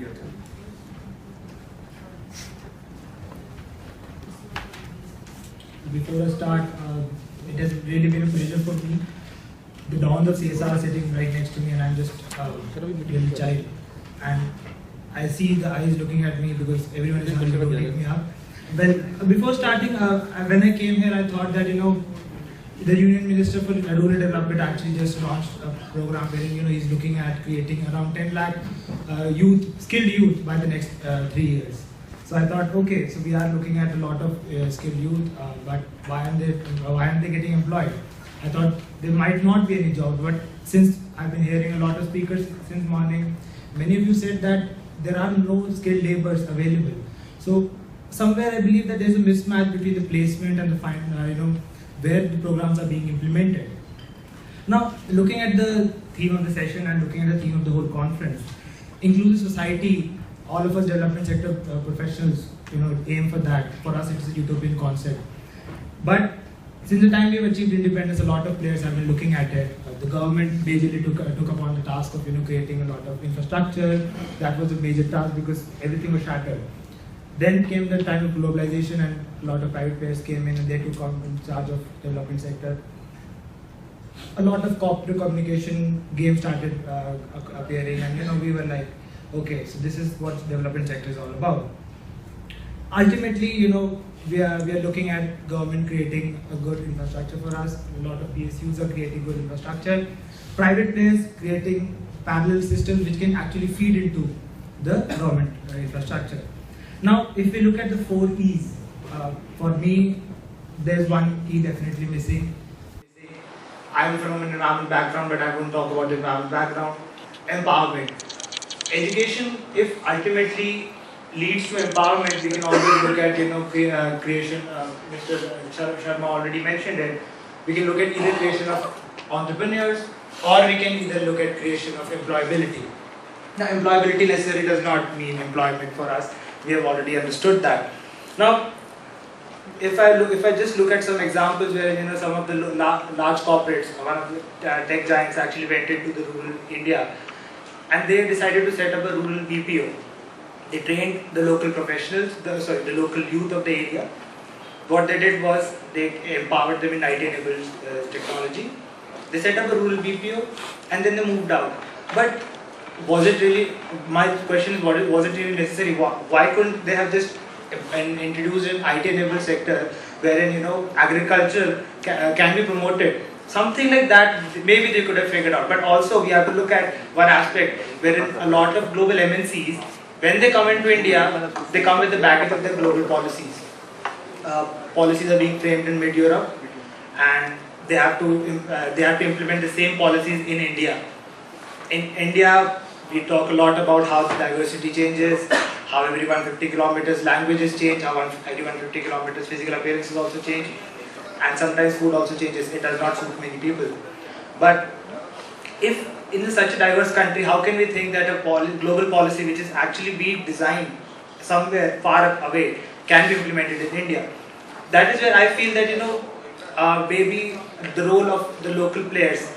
Your turn. Before I start, it has really been a pleasure for me. The dons of CSR are sitting right next to me, and I'm just a little child. And I see the eyes looking at me because everyone is hungry to wake me up. Well, before starting, when I came here, I thought that the Union Minister for Rural Development actually just launched a program wherein he's looking at creating around 10 lakh skilled youth by the next 3 years. So I thought, okay, so we are looking at a lot of skilled youth, but why aren't they getting employed? I thought there might not be any job, but since I've been hearing a lot of speakers since morning, many of you said that there are no skilled laborers available. So somewhere I believe that there's a mismatch between the placement and the where the programs are being implemented. Now, looking at the theme of the session and looking at the theme of the whole conference, inclusive society, all of us development sector professionals, aim for that. For us, it's a utopian concept. But since the time we have achieved independence, a lot of players have been looking at it. The government majorly took upon the task of creating a lot of infrastructure. That was a major task because everything was shattered. Then came the time of globalization, and a lot of private players came in and they took on in charge of development sector. A lot of corporate communication games started appearing, and we were like, okay, so this is what development sector is all about. Ultimately, we are looking at government creating a good infrastructure for us. A lot of PSUs are creating good infrastructure. Private players creating parallel systems which can actually feed into the government infrastructure. Now, if we look at the 4 E's, for me, there's one E definitely missing. I'm from an environmental background, but I won't talk about the environmental background. Empowerment. Education, if ultimately leads to empowerment, we can always look at creation. Mr. Sharma already mentioned it. We can look at either creation of entrepreneurs, or we can either look at creation of employability. Now, employability necessarily does not mean employment for us. We have already understood that. Now, if I just look at some examples where some of the large corporates, one of the tech giants actually went into the rural India, and they decided to set up a rural BPO. They trained the local professionals, the local youth of the area. What they did was they empowered them in IT-enabled technology. They set up a rural BPO, and then they moved out. But was it really? My question is, was it really necessary? Why couldn't they have just introduced an IT-enabled sector wherein agriculture can be promoted? Something like that, maybe they could have figured out. But also, we have to look at one aspect wherein a lot of global MNCs, when they come into India, they come with the baggage of their global policies. Policies are being framed in mid-Europe, and they have to implement the same policies in India. In India, we talk a lot about how the diversity changes, how every 150 kilometers languages change, how every 150 kilometers physical appearances also change, and sometimes food also changes. It does not suit many people. But if in such a diverse country, how can we think that a global policy which is actually being designed somewhere far away can be implemented in India? That is where I feel that maybe the role of the local players.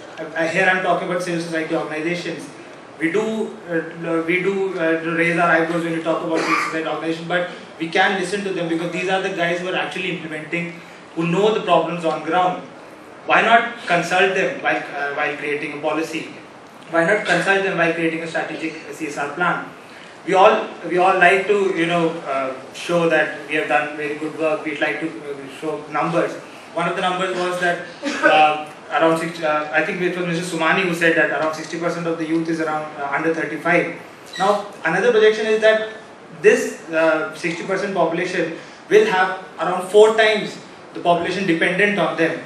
Here I'm talking about civil society organizations. We do raise our eyebrows when we talk about civil society organizations, but we can listen to them because these are the guys who are actually implementing, who know the problems on ground. Why not consult them while creating a policy? Why not consult them while creating a strategic CSR plan? We all like to show that we have done very good work. We'd like to show numbers. One of the numbers was that around 60, I think it was Mr. Sumani who said that around 60% of the youth is around under 35. Now, another projection is that this 60% population will have around 4 times the population dependent on them.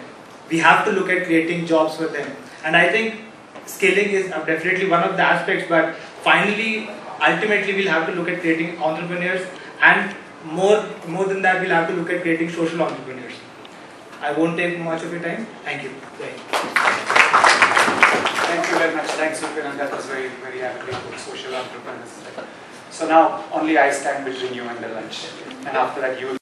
We have to look at creating jobs for them. And I think scaling is definitely one of the aspects, but finally, ultimately, we'll have to look at creating entrepreneurs, and more than that, we'll have to look at creating social entrepreneurs. I won't take much of your time. Thank you. Thank you very much. Thanks, Supriyan. That was very, very aptly put, social entrepreneurs. So now, only I stand between you and the lunch. And after that, you will